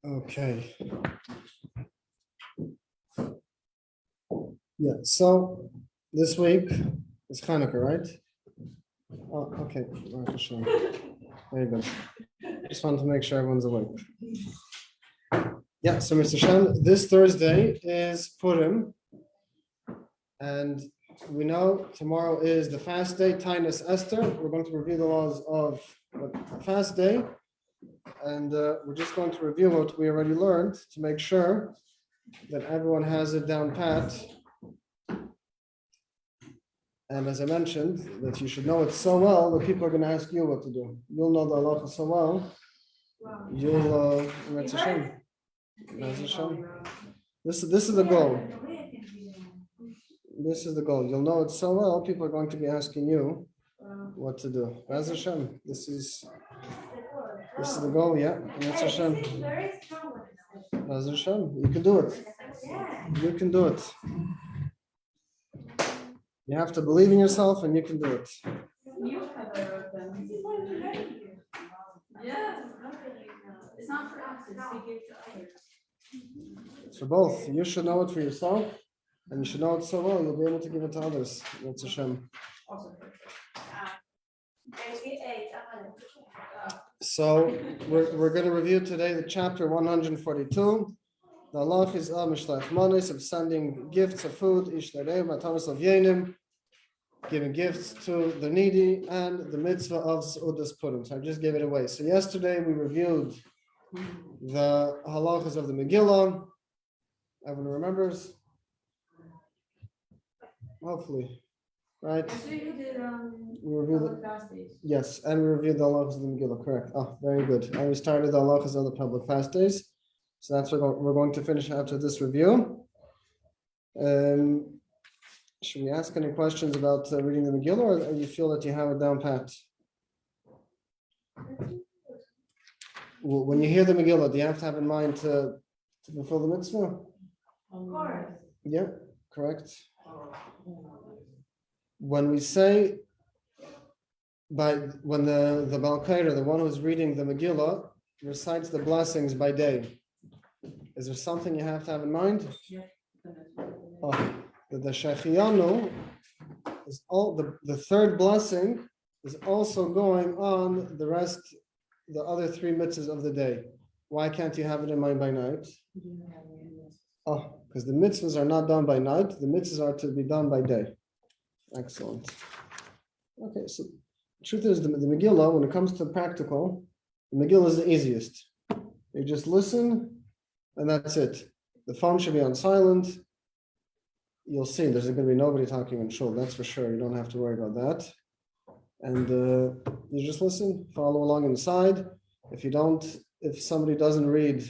Okay. Yeah, so this week is Hanukkah, right? Oh, okay. Very good. Just wanted to make sure everyone's awake. Yeah, so Mr. Shem, this Thursday is Purim, and we know tomorrow is the fast day, Tanis Esther. We're going to review the laws of the fast day, and we're just going to review what we already learned to make sure that everyone has it down pat. And as I mentioned, that you should know it so well that people are going to ask you what to do. You'll know the halacha so well. You'll This is the goal. This is the goal. You'll know it so well. People are going to be asking you what to do. Bez Hashem. This is the goal. Yeah. Bez Hashem. Bez Hashem. You can do it. You can do it. You have to believe in yourself, and you can do it. It's not for us, it's to give to others. It's for both. You should know it for yourself, and you should know it so well you'll be able to give it to others. That's Hashem. So we're going to review today the chapter 142. The halacha is mishlach manos, of sending gifts of food, Tanis of yenim, giving gifts to the needy, and the mitzvah of Seudas Purim. So I just gave it away. So yesterday we reviewed the halachas of the Megillah. Everyone remembers? Hopefully, right? We reviewed yes, and we reviewed the halachas of the Megillah. Correct. Oh, very good. And we started the halachas of the public fast days. So that's what we're going to finish after this review. Should we ask any questions about reading the Megillah, or you feel that you have it down pat? When you hear the Megillah, do you have to have in mind to fulfill the mitzvah? Of course. Yeah, correct. When we say, when the Balkaira, the one who's reading the Megillah, recites the blessings by day, is there something you have to have in mind? The Shechiyanu is all the third blessing is also going on the other three mitzvahs of the day. Why can't you have it in mind by night? Because the mitzvahs are not done by night. The mitzvahs are to be done by day. Excellent. Okay, so the truth is the Megillah, when it comes to practical, the Megillah is the easiest. You just listen, and that's it. The phone should be on silent. You'll see there's going to be nobody talking in shul. That's for sure. You don't have to worry about that. And you just listen, follow along inside. If somebody doesn't read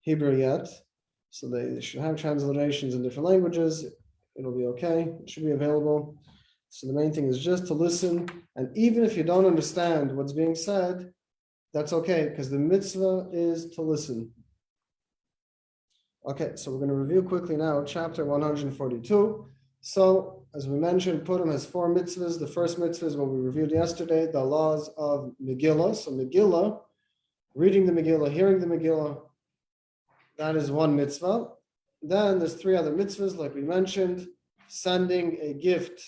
Hebrew yet, so they should have translations in different languages, it'll be okay. It should be available. So the main thing is just to listen. And even if you don't understand what's being said, that's okay, because the mitzvah is to listen. Okay, so we're going to review quickly now chapter 142. So, as we mentioned, Purim has 4 mitzvahs. The first mitzvah is what we reviewed yesterday, the laws of Megillah. So Megillah, reading the Megillah, hearing the Megillah, that is one mitzvah. Then there's 3 other mitzvahs, like we mentioned, sending a gift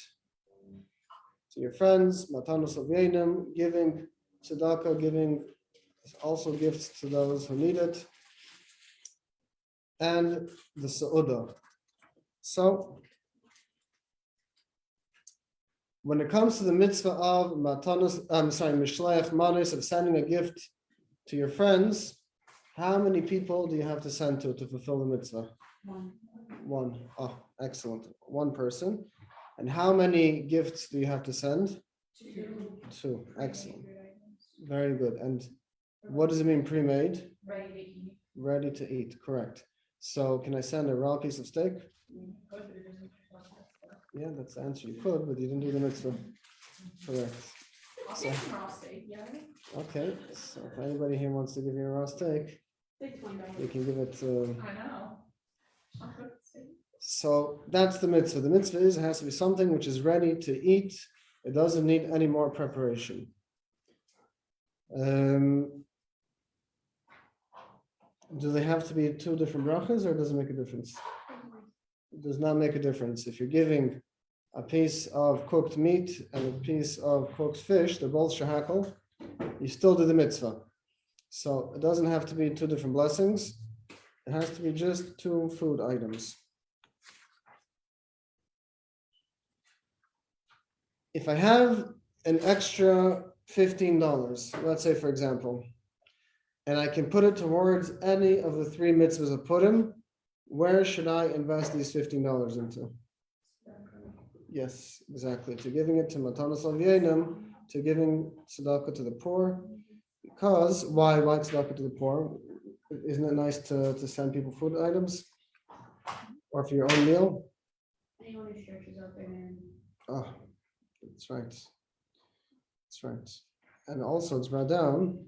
to your friends, Matanos Yenim, giving tzedakah, giving also gifts to those who need it, and the Seudah. So, when it comes to the mitzvah of mishlech manos, of sending a gift to your friends, how many people do you have to send to fulfill the mitzvah? One. Oh, excellent. One person. And how many gifts do you have to send? 2. Excellent. Very good. And what does it mean, pre-made? Ready to eat. Ready to eat, correct. So can I send a raw piece of steak? Yeah, that's the answer. You could, but you didn't do the mitzvah. Correct. I'll take some raw steak, yeah. Okay, so if anybody here wants to give you a raw steak, you can give it. I know. So that's the mitzvah. The mitzvah it has to be something which is ready to eat. It doesn't need any more preparation. Do they have to be two different brachas, or does it make a difference? It does not make a difference. If you're giving a piece of cooked meat and a piece of cooked fish, they're both shahakal, you still do the mitzvah. So it doesn't have to be two different blessings. It has to be just two food items. If I have an extra $15, let's say for example, and I can put it towards any of the three mitzvahs of Purim, where should I invest these $15 into? Yes, exactly. To giving it to Tanis Esther, to giving tzedakah to the poor. Because why tzedakah to the poor? Isn't it nice to send people food items? Or for your own meal? Anyone who stretches out their hand. Oh, that's right. That's right. And also it's brought down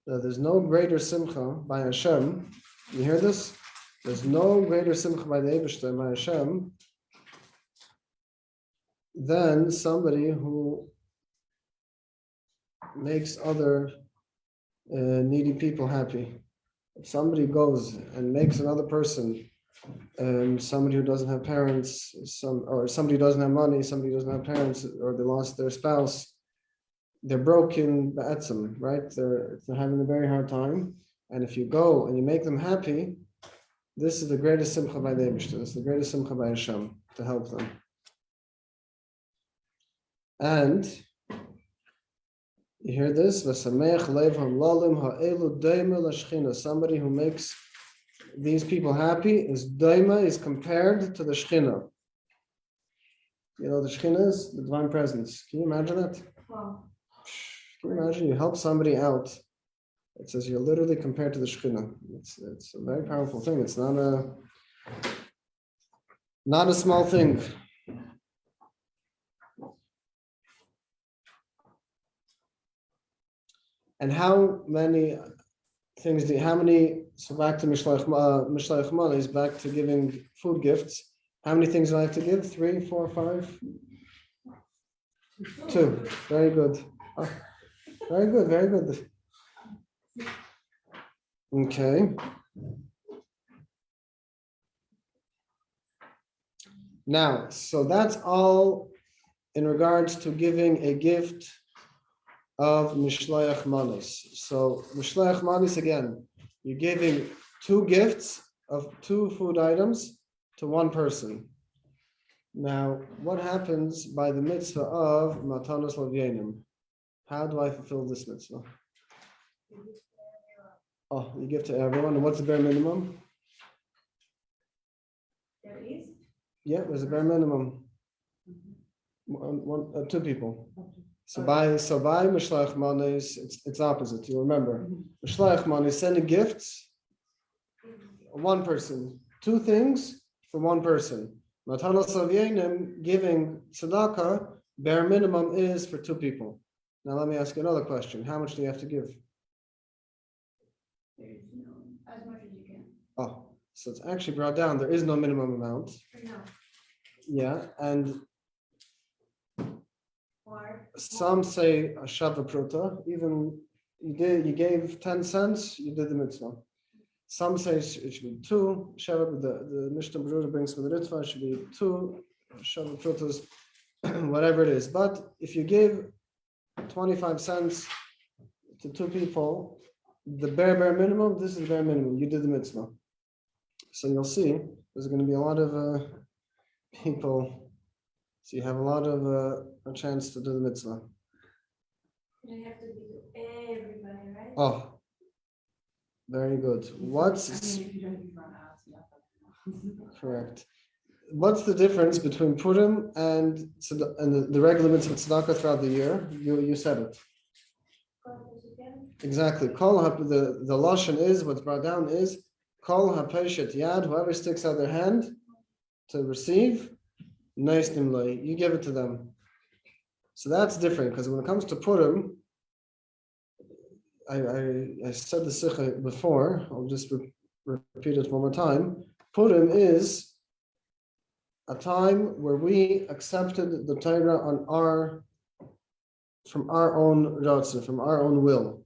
that there's no greater simcha by Hashem. You hear this? There's no greater simcha by the Eibishter, by Hashem, than somebody who makes other needy people happy. If somebody goes and makes another person, somebody who doesn't have parents, or somebody who doesn't have money, somebody who doesn't have parents, or they lost their spouse, they're broken ba'atzim, right? They're having a very hard time. And if you go and you make them happy, this is the greatest simcha by the Eibishter. This is the greatest simcha by Hashem, to help them. And you hear this? Somebody who makes these people happy is daima, is compared to the Shechina. You know the Shechina is the divine presence. Can you imagine that? Wow. Can you imagine you help somebody out? It says you're literally compared to the Shechina. It's a very powerful thing. It's not a small thing. And how many things so back to Mishloach Manos, back to giving food gifts. How many things do I have to give? 3, 4, 5? 2. Very good. Oh, very good, very good. Okay. Now, so that's all in regards to giving a gift of Mishloach Manos. So Mishloach Manos, again, you're giving 2 gifts of 2 food items to one person. Now, what happens by the mitzvah of Matanos Lavyenim? How do I fulfill this mitzvah? Oh, you give to everyone. And what's the bare minimum? There is? Yeah, there's a bare minimum. 2 people. So by Mishloach Manos, it's opposite. You remember, Mishloach Manos sending gifts, 1 person, 2 things for 1 person. Matanos Lavyenim, giving tzedakah, bare minimum is for 2 people. Now let me ask you another question. How much do you have to give? There's no, as much as you can. Oh, so it's actually brought down. There is no minimum amount. No. Yeah, and Or some say a shava pruta. Even you gave 10 cents, you did the mitzvah. Some say it should be 2 shava. The Mishnah Berurah brings from the Ritva, it should be 2 shava prutas, whatever it is. But if you give 25 cents to 2 people, the bare minimum, this is the bare minimum. You did the mitzvah. So you'll see there's going to be a lot of people. So you have a lot of a chance to do the mitzvah. and it has to be to everybody, right? Oh, very good. Correct? What's the difference between Purim and the regular mitzvah tzedakah throughout the year? You said it. Exactly. The lashon is, what's brought down is kol hapeshet yad, whoever sticks out their hand to receive, neistimloi, you give it to them. So that's different, because when it comes to Purim, I said the sikha before, I'll just repeat it one more time. Purim is a time where we accepted the Torah from our own ratzon, from our own will.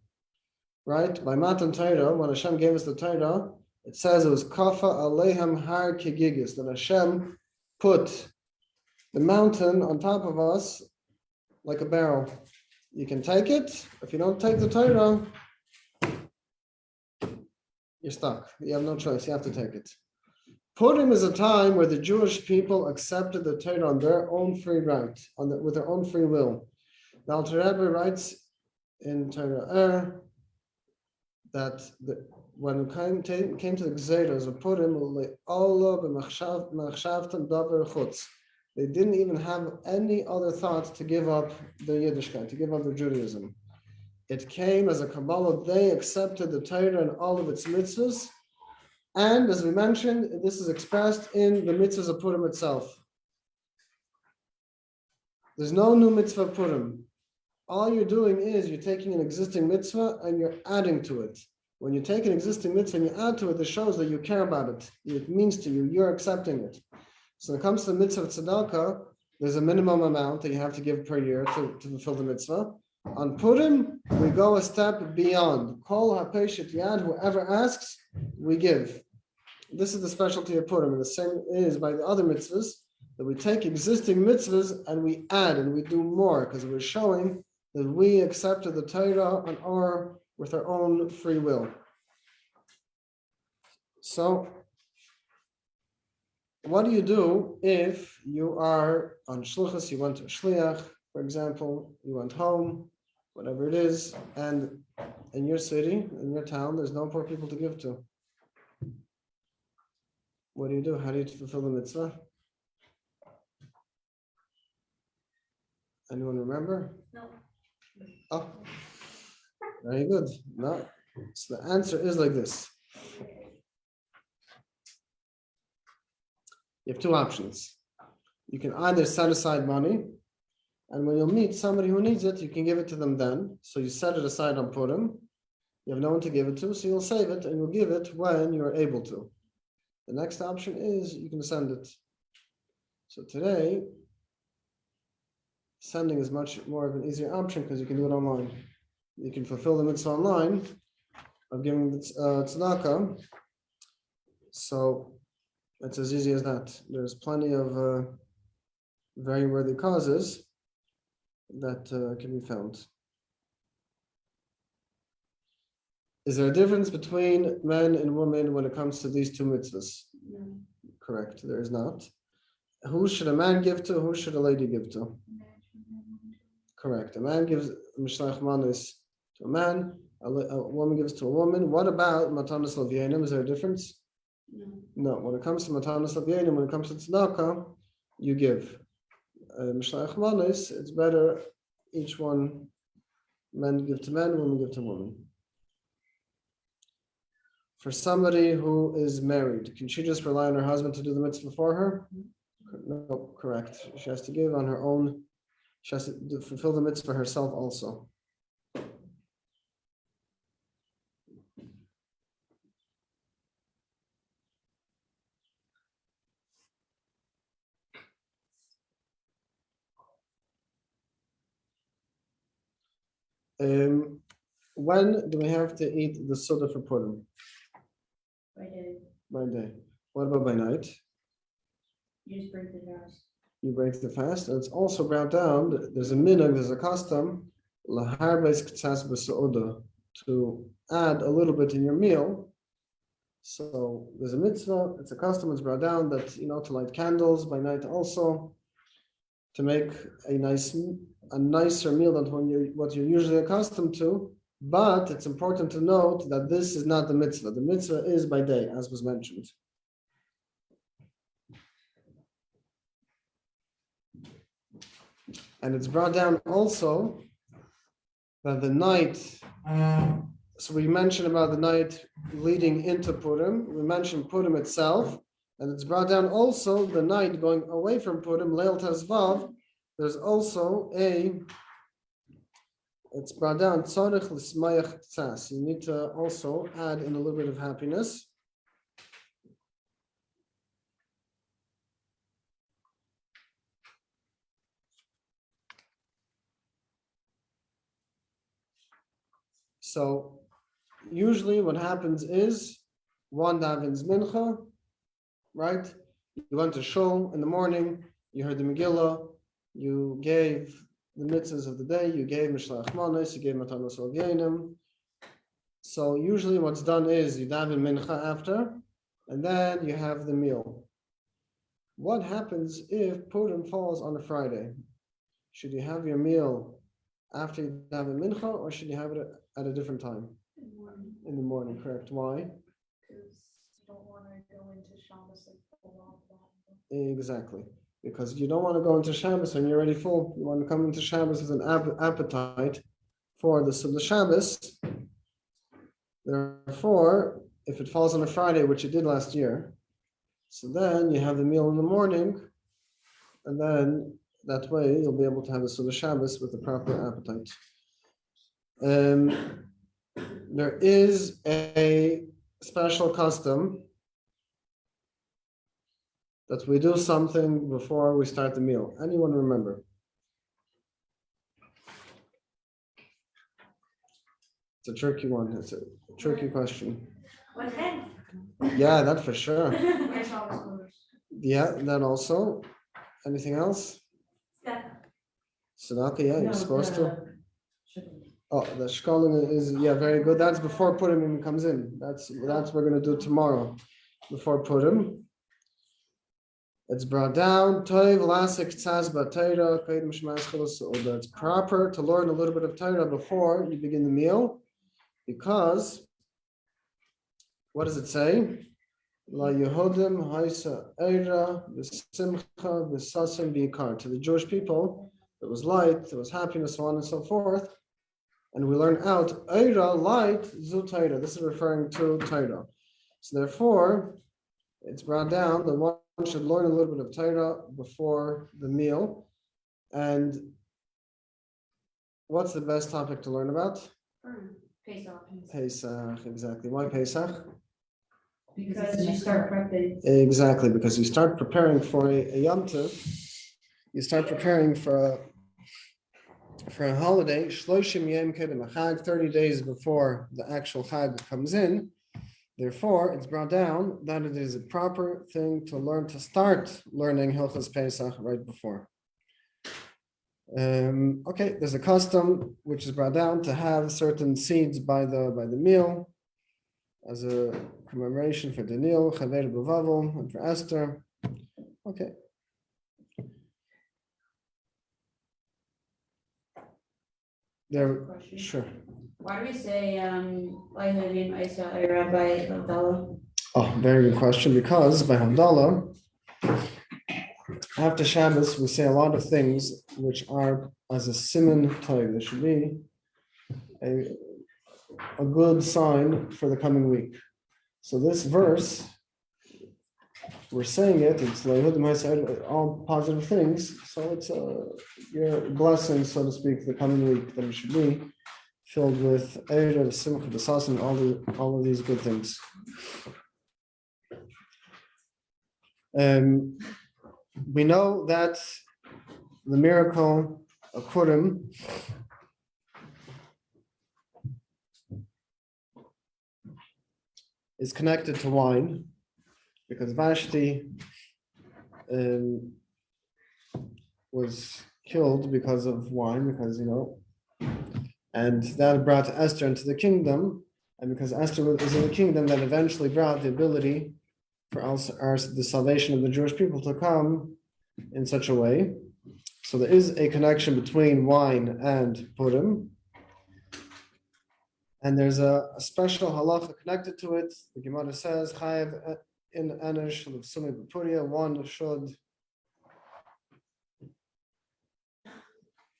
right? By Matan Torah, when Hashem gave us the Torah, it says it was Kafa Alehem Har Kegigis, that Hashem put the mountain on top of us like a barrel. You can take it. If you don't take the Torah, you're stuck. You have no choice. You have to take it. Purim is a time where the Jewish people accepted the Torah on their own free right, with their own free will. The Alter Rebbe writes in Torah that when it came to the Gzeros of Purim, they didn't even have any other thought to give up their Yiddishkeit, to give up their Judaism. It came as a Kabbalah. They accepted the Torah and all of its mitzvahs. And as we mentioned, this is expressed in the mitzvahs of Purim itself. There's no new mitzvah of Purim. All you're doing is you're taking an existing mitzvah and you're adding to it. When you take an existing mitzvah and you add to it, it shows that you care about it. It means to you, you're accepting it. So when it comes to the mitzvah of tzedakah, there's a minimum amount that you have to give per year to fulfill the mitzvah. On Purim, we go a step beyond. Kol ha'peshet yad, whoever asks, we give. This is the specialty of Purim, and the same is by the other mitzvahs, that we take existing mitzvahs and we add and we do more, because we're showing that we accepted the Torah with our own free will. So, what do you do if you are on shluchas, you went to a shliach, for example, you went home, whatever it is, and in your city, in your town, there's no poor people to give to. What do? How do you fulfill the mitzvah? Anyone remember? No. Oh, very good. No. So the answer is like this. You have two options. You can either set aside money, and when you'll meet somebody who needs it, you can give it to them then. So you set it aside on Purim. You have no one to give it to, so you'll save it and you'll give it when you're able to. The next option is you can send it. So today, sending is much more of an easier option because you can do it online. You can fulfill the mitzvah online of giving the tzedakah. So it's as easy as that. There's plenty of very worthy causes that can be found. Is there a difference between men and women when it comes to these two mitzvahs? No. Correct, there is not. Who should a man give to? Who should a lady give to? Correct. A man gives Mishlach Manis to a man, a woman gives to a woman. What about Matanas Lavyenim? Is there a difference? No. No. When it comes to Matanas Lavyenim, when it comes to Tzedakah, you give. Mishlach Manis, it's better each one, men give to men, women give to women. For somebody who is married, can she just rely on her husband to do the mitzvah for her? No, correct. She has to give on her own. She has to fulfill the mitzvah herself also. When do we have to eat the soda for Purim? By day. By day. What about by night? You just break the fast. You break the fast, and it's also brought down. There's a minhag, there's a custom, to add a little bit in your meal. So there's a mitzvah, it's a custom, it's brought down that, to light candles by night also, to make a nicer meal than what you're usually accustomed to. But it's important to note that this is not the mitzvah. The mitzvah is by day, as was mentioned. And it's brought down also that the night, so we mentioned about the night leading into Purim, we mentioned Purim itself, and it's brought down also the night going away from Purim, Leil Tezvav, there's also it's brought down, tzorich l'smayach tzas. You need to also add in a little bit of happiness. So usually what happens is one davens mincha, right? You went to shul in the morning, you heard the Megillah, you gave the mitzvahs of the day, you gave Mishlach Manos, you gave Matanos Olgenim. So usually what's done is you daven mincha after, and then you have the meal. What happens if Purim falls on a Friday? Should you have your meal after you daven mincha, or should you have it at a different time? In the morning, correct. Why? Because you don't want to go into Shabbos and pull off that. Exactly. Because you don't want to go into Shabbos when you're already full. You want to come into Shabbos with an appetite for the Shabbos. Therefore, if it falls on a Friday, which it did last year, so then you have the meal in the morning, and then that way you'll be able to have the Suda Shabbos with the proper appetite. There is a special custom that we do something before we start the meal. Anyone remember? It's a tricky one. It's a tricky question. What head? Yeah, that for sure. Where Shabbos goes. Yeah, that also. Anything else? Tzedakah, yeah, you're supposed to. Oh, the shkolim is, yeah, very good. That's before Purim even comes in. That's what we're going to do tomorrow, before Purim. It's brought down. It's proper to learn a little bit of Torah before you begin the meal, because what does it say? La Yehudim Haisa Eira V'Simcha V'Sasim B'Ikar. To the Jewish people, there was light, there was happiness, so on and so forth. And we learn out Eira, light, Zu Torah. This is referring to Torah. So therefore, it's brought down that one should learn a little bit of Torah before the meal. And what's the best topic to learn about? Pesach. Pesach, exactly. Why Pesach? Because you start prepping. Exactly, because you start preparing for a Yom Tov. You start preparing for a holiday, Shloshim Yom Kedem Chag, 30 days before the actual Chag comes in. Therefore, it's brought down that it is a proper thing to learn, to start learning Hilchos Pesach right before. Okay, there's a custom which is brought down to have certain seeds by the meal as a commemoration for Daniel, Chaver B'Vavel, and for Esther. Okay. There, sure. Why do we say Leilin Isa Ira by Havdalah? Oh, very good question. Because by Havdalah, after Shabbos, we say a lot of things which are as a siman tov. There should be a good sign for the coming week. So this verse, we're saying it's all positive things. So it's your blessing, so to speak, the coming week, that it should be filled with Erev, Simcha, B'Sas, and all of these good things. We know that the miracle of Purim is connected to wine, because Vashti was killed because of wine, and that brought Esther into the kingdom, and because Esther was in the kingdom, that eventually brought the ability for the salvation of the Jewish people to come in such a way. So there is a connection between wine and Purim. And there's a special halacha connected to it. The Gemara says, Chayev in Anish L'Vsumei B'Puria, one should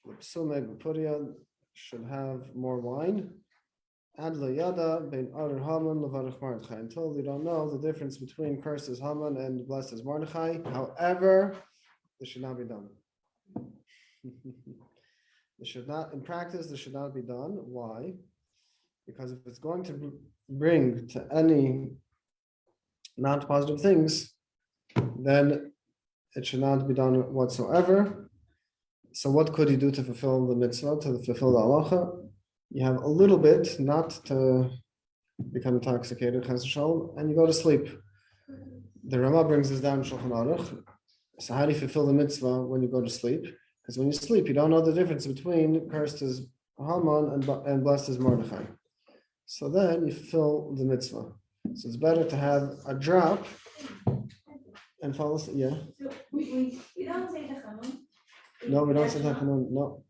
L'Vsumei B'Puria should have more wine. Ad lo yada bein arer Haman levarach Mordechai, until they don't know the difference between cursed as Haman and blessed as Mordechai. However, this should not be done. This should not, in practice, this should not be done. Why? Because if it's going to bring to any not positive things, then it should not be done whatsoever. So what could he do to fulfill the mitzvah, to fulfill the halacha? You have a little bit, not to become intoxicated, and you go to sleep. The Rama brings this down in Shulchan Aruch. So how do you fulfill the mitzvah when you go to sleep? Because when you sleep, you don't know the difference between cursed as Haman and blessed as Mordechai. So then you fulfill the mitzvah. So it's better to have a drop and fall asleep. Yeah. So we don't say Tachanun. No, we don't say Tachanun. No.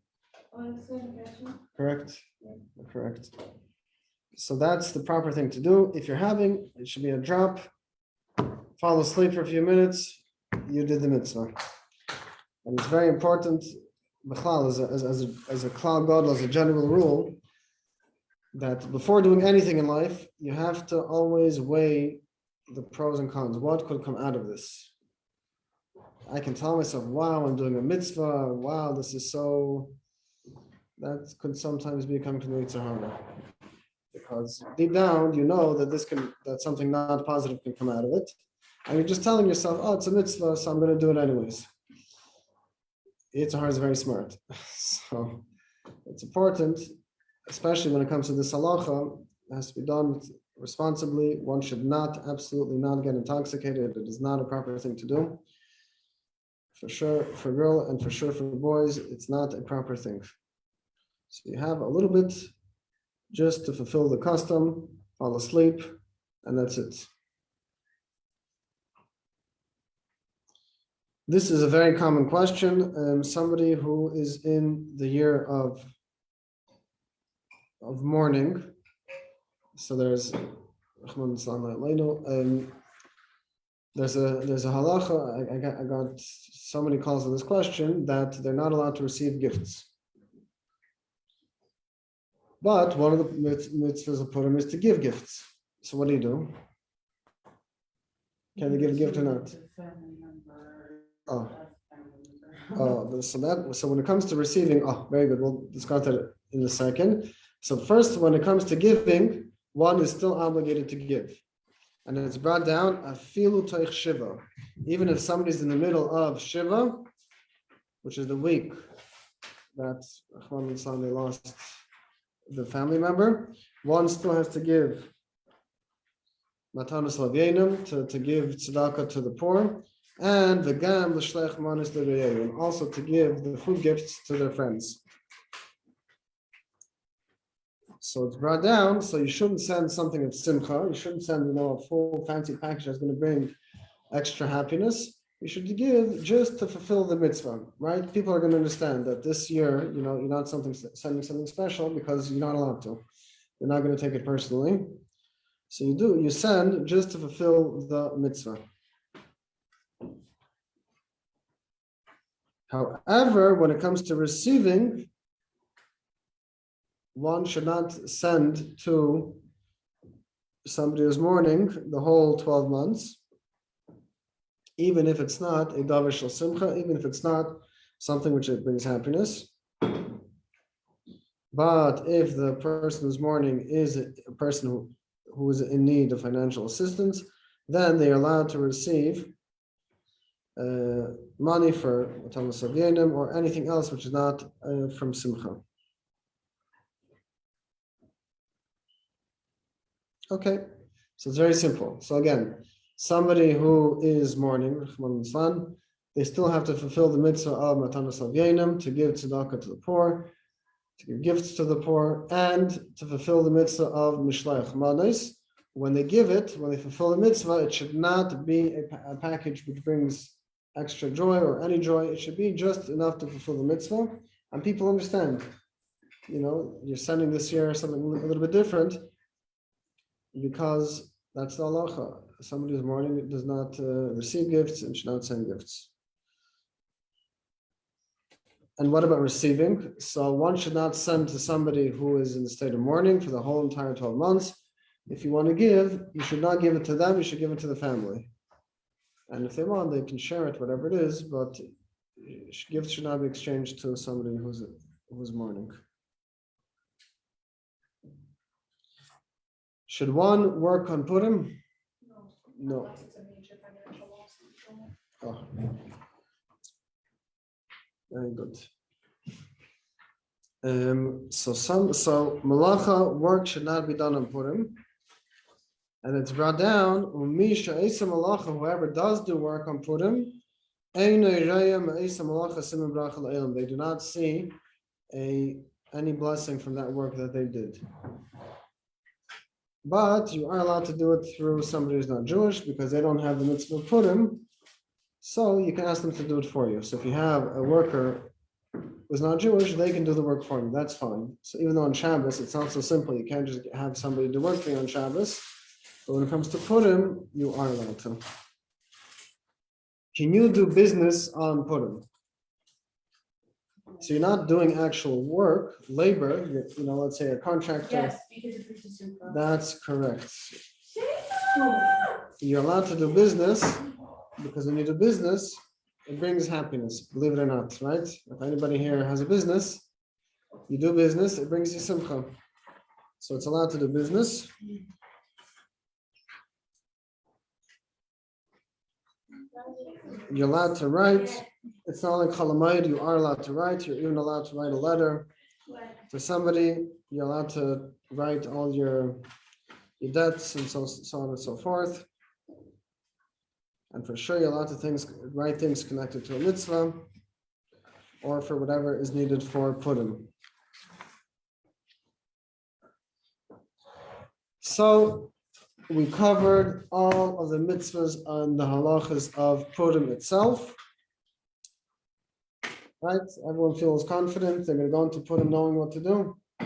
Correct. Yeah. Correct. So that's the proper thing to do. If you're having, it should be a drop. Fall asleep for a few minutes. You did the mitzvah. And it's very important, as a cloud god, as a general rule, that before doing anything in life, you have to always weigh the pros and cons. What could come out of this? I can tell myself, wow, I'm doing a mitzvah. Wow, this is so... That could sometimes be coming to the Yetzer Hara. Because deep down, you know that something not positive can come out of it. And you're just telling yourself, oh, it's a mitzvah, so I'm going to do it anyways. Yetzer Hara is very smart. So it's important, especially when it comes to this halacha, it has to be done responsibly. One should absolutely not get intoxicated. It is not a proper thing to do. For sure, for girl and for sure for boys, it's not a proper thing. So you have a little bit just to fulfill the custom, fall asleep, and that's it. This is a very common question. Somebody who is in the year of mourning. So there's there's a halacha. I got so many calls on this question that they're not allowed to receive gifts. But one of the mitzvahs of Purim is to give gifts. So what do? Can they give a gift or not? So when it comes to receiving, very good. We'll discuss that in a second. So first, when it comes to giving, one is still obligated to give. And it's brought down, afilu toich shiva. Even if somebody's in the middle of shiva, which is the week that they lost the family member, one still has to give Tanis Esther to give tzedakah to the poor, and v'gam l'shlech manis l'reyeyu, and also to give the food gifts to their friends. So it's brought down. So you shouldn't send something of simcha. You shouldn't send a full fancy package that's going to bring extra happiness. You should give just to fulfill the mitzvah, right? People are going to understand that this year, you're not sending something special because you're not allowed to. You're not going to take it personally. So you send just to fulfill the mitzvah. However, when it comes to receiving, one should not send to somebody who's mourning the whole 12 months, even if it's not a davar shel simcha, even if it's not something which brings happiness. But if the person who's mourning is a person who is in need of financial assistance, then they are allowed to receive money for Tanis Esther or anything else which is not from simcha. Okay, so it's very simple. So again, somebody who is mourning, they still have to fulfill the mitzvah of Tanis Esther, to give tzedakah to the poor, to give gifts to the poor, and to fulfill the mitzvah of Mishlach Manos. When they fulfill the mitzvah, it should not be a package which brings extra joy or any joy. It should be just enough to fulfill the mitzvah. And people understand, you're sending this year something a little bit different because that's the halacha. Somebody who's mourning does not receive gifts and should not send gifts. And what about receiving? So one should not send to somebody who is in the state of mourning for the whole entire 12 months. If you want to give, you should not give it to them, you should give it to the family. And if they want, they can share it, whatever it is, but gifts should not be exchanged to somebody who's mourning. Should one work on Purim? No. Oh. Very good. So malacha work should not be done on Purim. And it's brought down, whoever does do work on Purim, they do not see any blessing from that work that they did. But you are allowed to do it through somebody who's not Jewish because they don't have the mitzvah of Purim. So you can ask them to do it for you. So if you have a worker who's not Jewish, they can do the work for you. That's fine. So even though on Shabbos, it's not so simple. You can't just have somebody do work for you on Shabbos. But when it comes to Purim, you are allowed to. Can you do business on Purim? So you're not doing actual work, labor, let's say a contractor. Yes, because it is a simple. That's correct. You're allowed to do business because when you do business, it brings happiness, believe it or not, right? If anybody here has a business, you do business, it brings you simcha. So it's allowed to do business. You're allowed to write. It's not like Chalamayid, you are allowed to write. You're even allowed to write a letter to somebody. You're allowed to write all your debts and so on and so forth. And for sure, you're allowed to write things connected to a mitzvah or for whatever is needed for Purim. So we covered all of the mitzvahs and the halachas of Purim itself. Right? Everyone feels confident. They're going to go into Purim knowing what to do. Oh,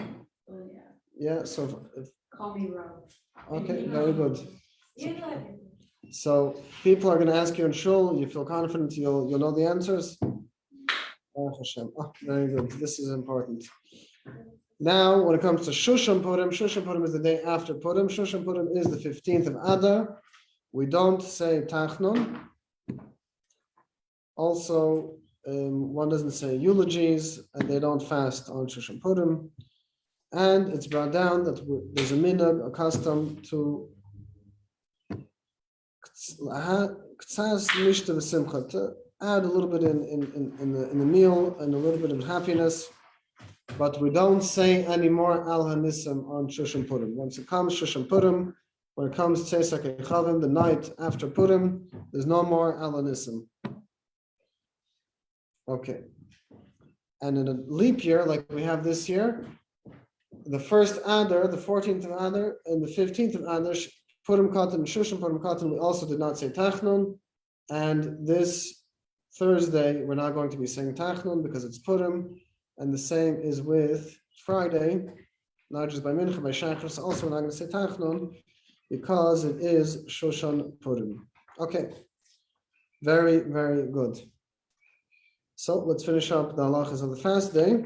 yeah. Yeah, so Call me Rob. okay, very good. You know it. So people are going to ask you in shul, you feel confident, you'll know the answers. Oh, Hashem. Oh, very good. This is important. Now, when it comes to Shushan Purim is the day after Purim. Shushan Purim is the 15th of Adar. We don't say Tachnun. Also, one doesn't say eulogies, and they don't fast on Shushan Purim. And it's brought down that there's a minhag, a custom to add a little bit in the meal and a little bit of happiness. But we don't say anymore Al Hanissim on Shushan Purim. Once it comes Shushan Purim, when it comes Tzesak Chavim, the night after Purim, there's no more Al Hanissim. Okay. And in a leap year, like we have this year, the first Adar, the 14th of Adar, and the 15th of Adar, Purim Katan, Shushan Purim Katan, we also did not say Tachnun. And this Thursday, we're not going to be saying Tachnun because it's Purim. And the same is with Friday, not just by Mincha, by Shachris. Also, we're not going to say Tachnun because it is Shushan Purim. Okay, very, very good. So let's finish up the halachas of the fast day.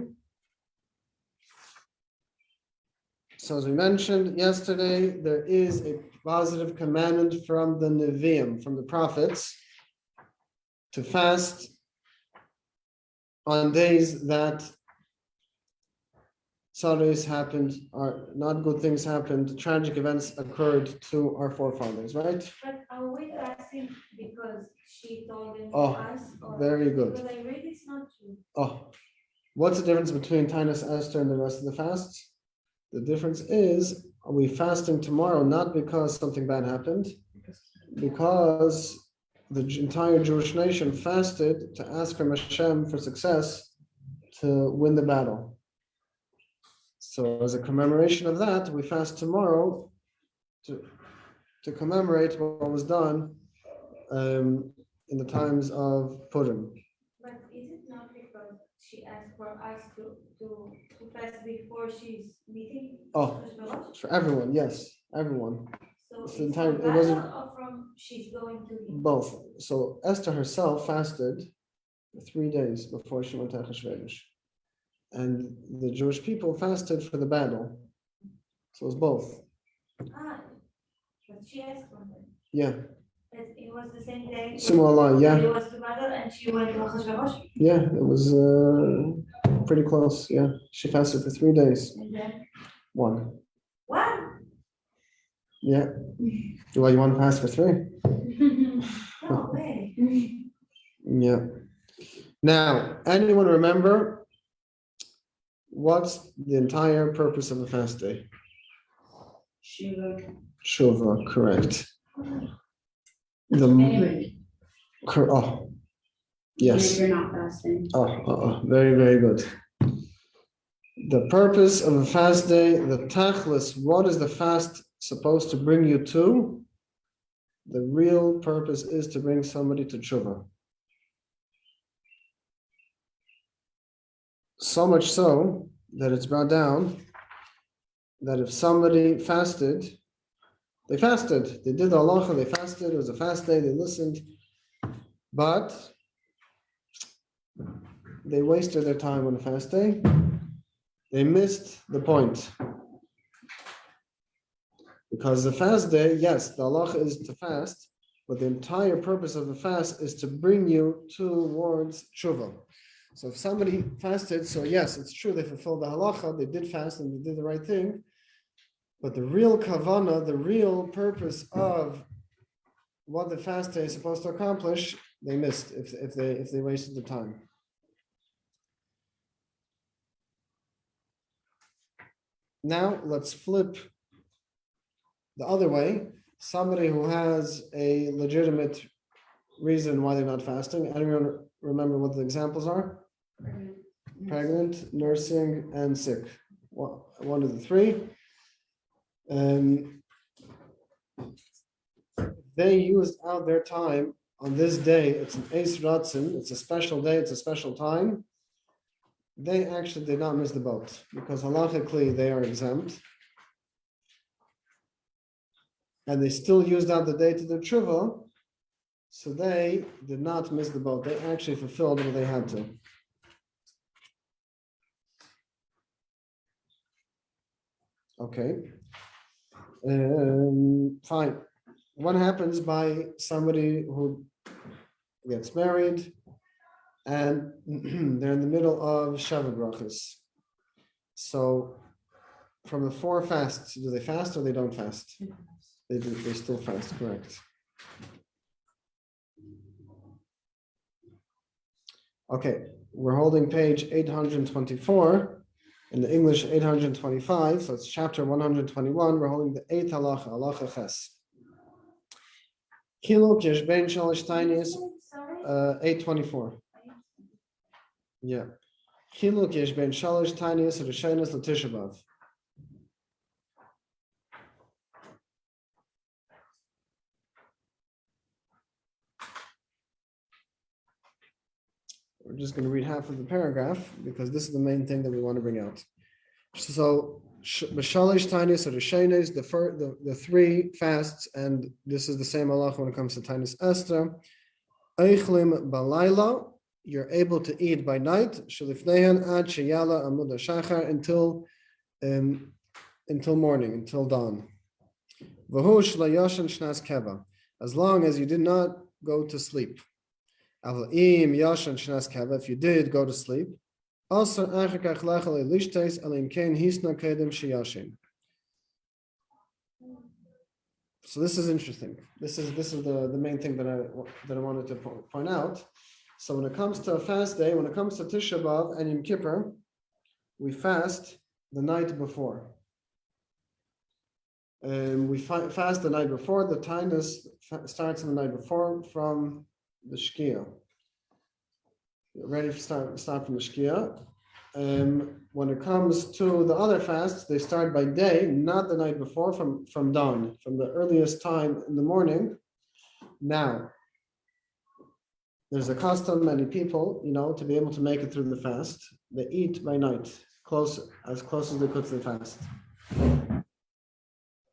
So as we mentioned yesterday, there is a positive commandment from the Nevi'im, from the prophets, to fast on days that sorrows happened, or not good things happened, tragic events occurred to our forefathers, right? But are we fasting because she told them Oh, us? Or very good. because I read it's not true. Oh, what's the difference between Tanis Esther and the rest of the fasts? The difference is, are we fasting tomorrow not because something bad happened, because the entire Jewish nation fasted to ask from Hashem for success to win the battle. So as a commemoration of that, we fast tomorrow to commemorate what was done in the times of Purim. But is it not because she asked for us to fast before she's meeting? Oh, for everyone, yes, everyone. So It's it's the entire, from it wasn't battle or from she's going to him? both. So Esther herself fasted for 3 days before she went to Achashverosh. And the Jewish people fasted for the battle. So it was both. Ah, but she asked for them. Yeah. It was the same day. Similar, yeah. It was the battle and she went to Achashverosh. Yeah, it was pretty close. Yeah. She fasted for 3 days. And then 1. what? Yeah. Well, you want to fast for 3? No way. Yeah. Now, anyone remember what's the entire purpose of the fast day? Shiva. Tshuva, correct. Anyway, Oh, yes. you're not fasting. Very, very good. The purpose of a fast day, the tachlis, what is the fast supposed to bring you to? The real purpose is to bring somebody to tshuva. So much so that it's brought down that if somebody fasted, they did the halacha, they fasted, it was a fast day, they listened, but they wasted their time on a fast day. They missed the point. Because the fast day, yes, the halacha is to fast, but the entire purpose of the fast is to bring you towards tshuva. So if somebody fasted, so yes, it's true, they fulfilled the halacha, they did fast and they did the right thing, but the real kavana, the real purpose of what the fast day is supposed to accomplish, they missed if they wasted the time. Now let's flip the other way. Somebody who has a legitimate reason why they're not fasting. Anyone remember what the examples are? Pregnant, nursing, and sick. One of the three. They used out their time on this day. It's an Eis Ratzin. It's a special day. It's a special time. They actually did not miss the boat because halachically they are exempt. And they still used out the day to do tshuva. So they did not miss the boat. They actually fulfilled what they had to. Okay. Fine. What happens by somebody who gets married and they're in the middle of Shabbat brachas? So from the 4 fasts, do they fast or they don't fast? They do. They still fast, correct. Okay, we're holding page 824. In the English, 825, so it's chapter 121. We're holding the 8th halacha, halacha ches. Chiluk yesh bein shalosh tainis, 824. Yeah. Chiluk yesh bein shalosh tainis rishonos l'tisha b'av. We're just going to read half of the paragraph because this is the main thing that we want to bring out. So, b'shalosh tainis rishonos, the 3 fasts, and this is the same halacha when it comes to Tanis Esther. Eichlim balayla, you're able to eat by night. Shalifnehan ad sheyala amud hashachar until morning, until dawn. V'hu shlayashan shnas keva, as long as you did not go to sleep. Avim yashan shnas keva, if you did go to sleep. Also, achakach lechal elishtes alim kein hisna kedem sheyashin. So this is interesting. This is the main thing that I wanted to point out. So when it comes to a fast day, when it comes to Tisha B'Av and Yom Kippur, we fast the night before. We fast the night before. The Tinus starts the night before from the Shkia. Ready to start from the Shkia. When it comes to the other fasts, they start by day, not the night before, from dawn, from the earliest time in the morning. Now, there's a custom, many people, to be able to make it through the fast. They eat by night, as close as they could to the fast.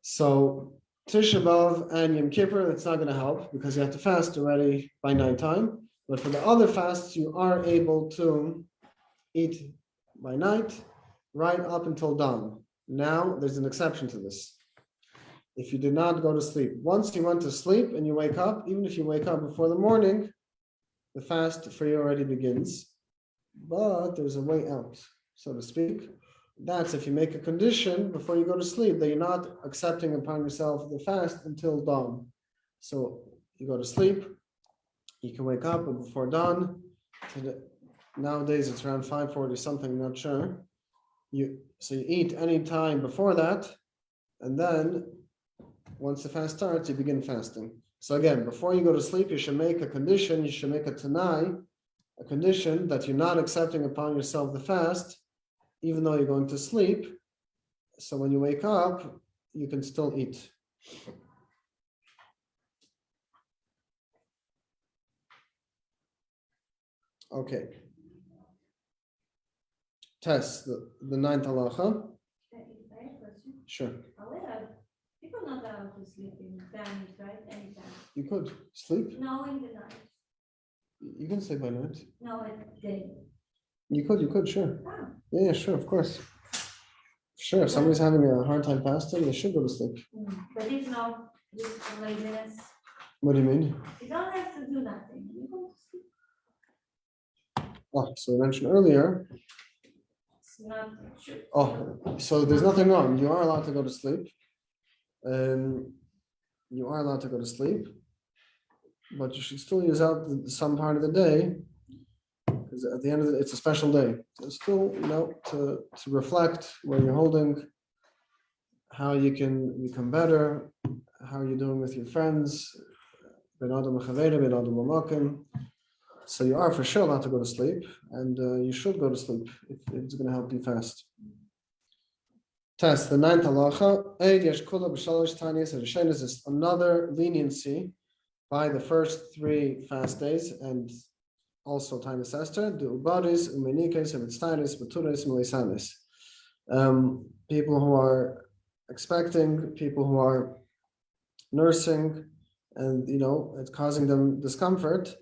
So, Tisha B'Av and Yom Kippur, that's not going to help because you have to fast already by nighttime. But for the other fasts, you are able to eat by night right up until dawn. Now, there's an exception to this. If you did not go to sleep, once you went to sleep and you wake up, even if you wake up before the morning, the fast for you already begins. But there's a way out, so to speak. That's if you make a condition before you go to sleep that you're not accepting upon yourself the fast until dawn. So you go to sleep, you can wake up before dawn. Nowadays it's around 5:40 something, not sure. So you eat any time before that, and then once the fast starts, you begin fasting. So again, before you go to sleep, you should make a condition, you should make a tanai, a condition that you're not accepting upon yourself the fast, even though you're going to sleep. So when you wake up, you can still eat. Okay. Test the ninth halacha. Sure. However, people are not allowed to sleep in families, right? Anytime. You could sleep. No, in the night. You can sleep by night. No, at day. You could, sure. Ah. Yeah, sure, of course. Sure, if somebody's having a hard time fasting, they should go to sleep. But if not, just laziness. What do you mean? You don't have to do nothing. You go to sleep. Oh, so I mentioned earlier. It's not true. Oh, so there's nothing wrong. You are allowed to go to sleep. You are allowed to go to sleep, but you should still use out some part of the day, because at the end of it, it's a special day. So still, to reflect where you're holding, how you can become better, how you're doing with your friends. So you are for sure allowed to go to sleep, and you should go to sleep if it's going to help you fast. Test the ninth halacha. Is another leniency by the first 3 fast days, and also Tanis Esther. People who are expecting, people who are nursing, and it's causing them discomfort,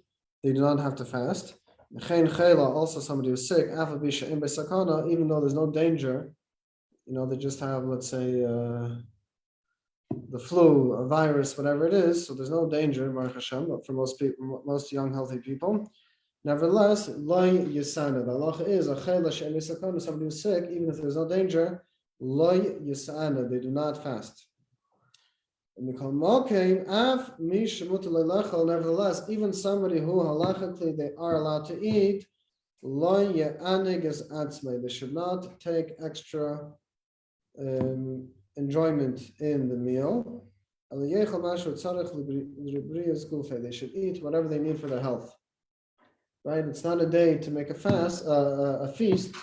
they do not have to fast. Also somebody who's sick, even though there's no danger, they just have, let's say, the flu, a virus, whatever it is, so there's no danger, Baruch Hashem, but for most people, most young, healthy people. Nevertheless, loy yisana, the halacha is a chayla she'en yisakana, somebody who's sick, even if there's no danger, loy yisana, they do not fast. Nevertheless, even somebody who halachically they are allowed to eat, they should not take extra enjoyment in the meal. They should eat whatever they need for their health. Right? It's not a day to make a fast, a feast,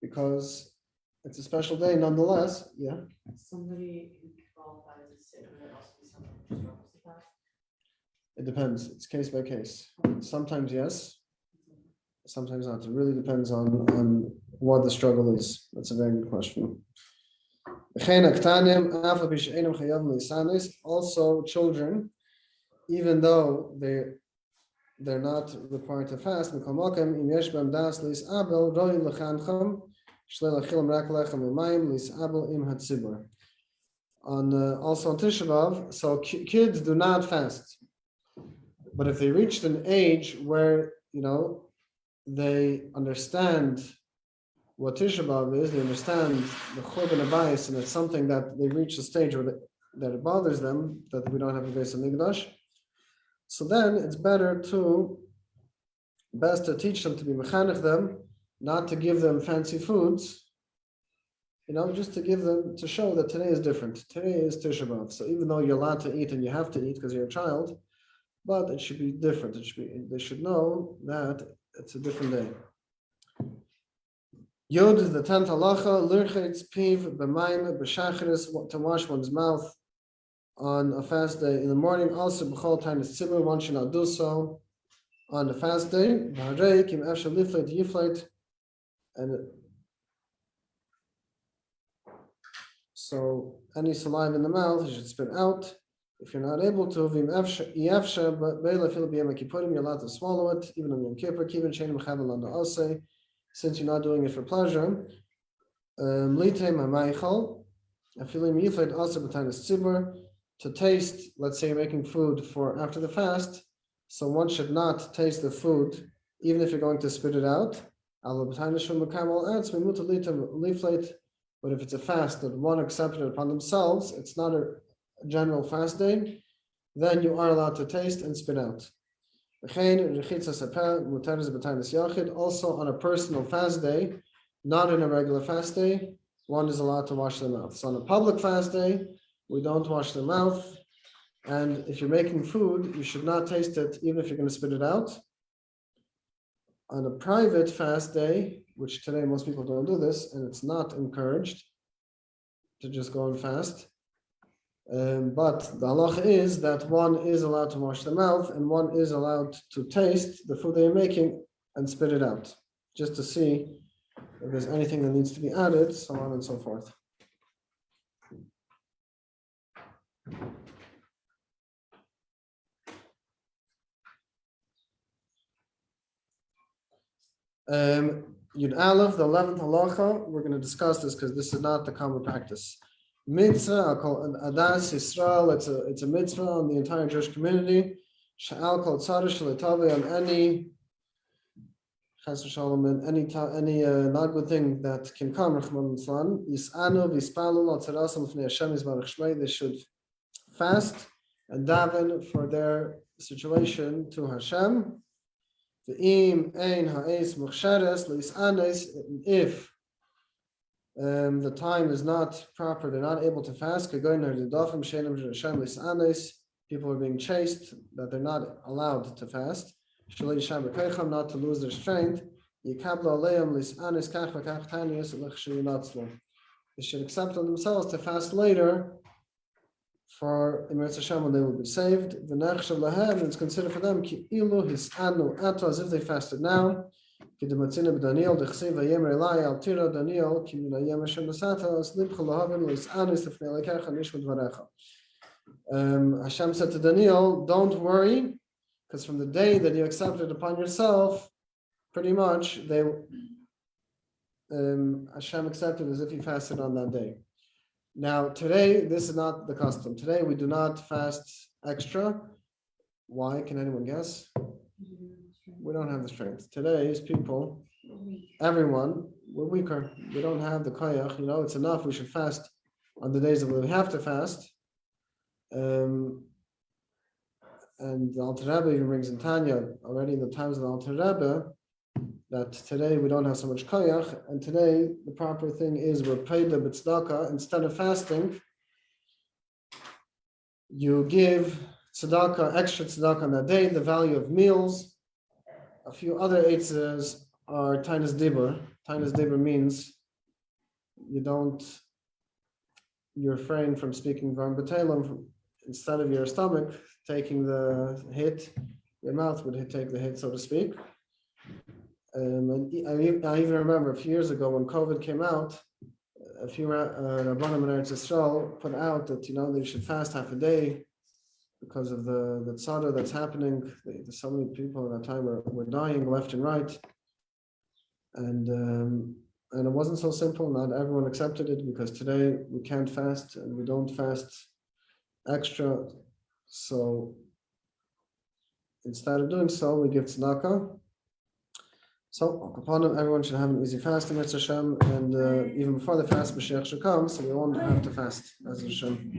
because it's a special day nonetheless. Yeah. Somebody who qualifies as sick, would also be someone who struggles with that? It depends. It's case by case. Sometimes yes, sometimes not. It really depends on what the struggle is. That's a very good question. Also, children, even though they're not required to fast, also on Tisha B'Av, so kids do not fast. But if they reached an age where, they understand what Tisha B'Av is, they understand the Churban Abayis, and it's something that they reach a stage where that it bothers them, that we don't have a Beis Hamikdash. So then it's best to teach them, to be mechanech them, not to give them fancy foods, just to give them, to show that today is different. Today is Tisha B'Av. So even though you're allowed to eat and you have to eat because you're a child, but it should be different. They should know that it's a different day. Yod is the 10th halacha, lirchetz piv b'mayim b'shacharis, to wash one's mouth on a fast day in the morning. Also, b'chol Tanis Esther, one should not do so on the fast day. V'harei kim efshar lifleit yifleit, and so any saliva in the mouth you should spit out. If you're not able to, you're allowed to swallow it, even on Yom Kippur, since you're not doing it for pleasure. To taste, let's say you're making food for after the fast, so one should not taste the food, even if you're going to spit it out. But if it's a fast that one accepted upon themselves, it's not a general fast day, then you are allowed to taste and spit out. Also on a personal fast day, not in a regular fast day, one is allowed to wash their mouth. So on a public fast day, we don't wash the mouth. And if you're making food, you should not taste it, even if you're going to spit it out. On a private fast day, which today most people don't do this, and it's not encouraged to just go and fast. But the halacha is that one is allowed to wash the mouth and one is allowed to taste the food they're making and spit it out, just to see if there's anything that needs to be added, so on and so forth. Yud Aleph, the 11th halacha, we're going to discuss this because this is not the common practice. Mitzvah, Adas Yisrael, it's a mitzvah on the entire Jewish community. Sha'al kol tzara sh'letave, on any chas v'shalom, any not good thing that can come, Rachman Litzlan, Yis'anu v'Yispalu al tzarasam l'fnei Hashem Yisbarach Shmei, they should fast and daven for their situation to Hashem. If the time is not proper, they're not able to fast. People are being chased, that they're not allowed to fast. Not to lose their strength. They should accept on themselves to fast later. For Eretz Hashem, when they will be saved, it's considered for them as if they fasted now. Hashem said to Daniel, don't worry, because from the day that you accepted upon yourself, pretty much Hashem accepted as if he fasted on that day. Now, today, this is not the custom. Today, we do not fast extra. Why? Can anyone guess? We don't have the strength. Today's people, everyone, we're weaker. We don't have the koyach. It's enough. We should fast on the days that we have to fast. And the Alter Rebbe even brings in Tanya, already in the times of the Alter Rebbe, that today we don't have so much koyach, and today the proper thing is we're paid the tzedakah. Instead of fasting, you give tzedakah, extra tzedakah on that day, the value of meals. A few other eitzes are Tanis Esther. Tanis Esther means you're refrain from speaking Dvarim B'Telem. Instead of your stomach taking the hit, your mouth would take the hit, so to speak. And I even remember a few years ago when COVID came out, a few Rabbanim in Eretz Yisrael put out that they should fast half a day because of the tzara that's happening. So many people at that time were dying left and right, and it wasn't so simple. Not everyone accepted it because today we can't fast and we don't fast extra. So instead of doing so, we give tzedakah. So, upon them, everyone should have an easy fast in Mitzvah Hashem, and even before the fast, Mashiach should come, so we won't have to fast as Hashem.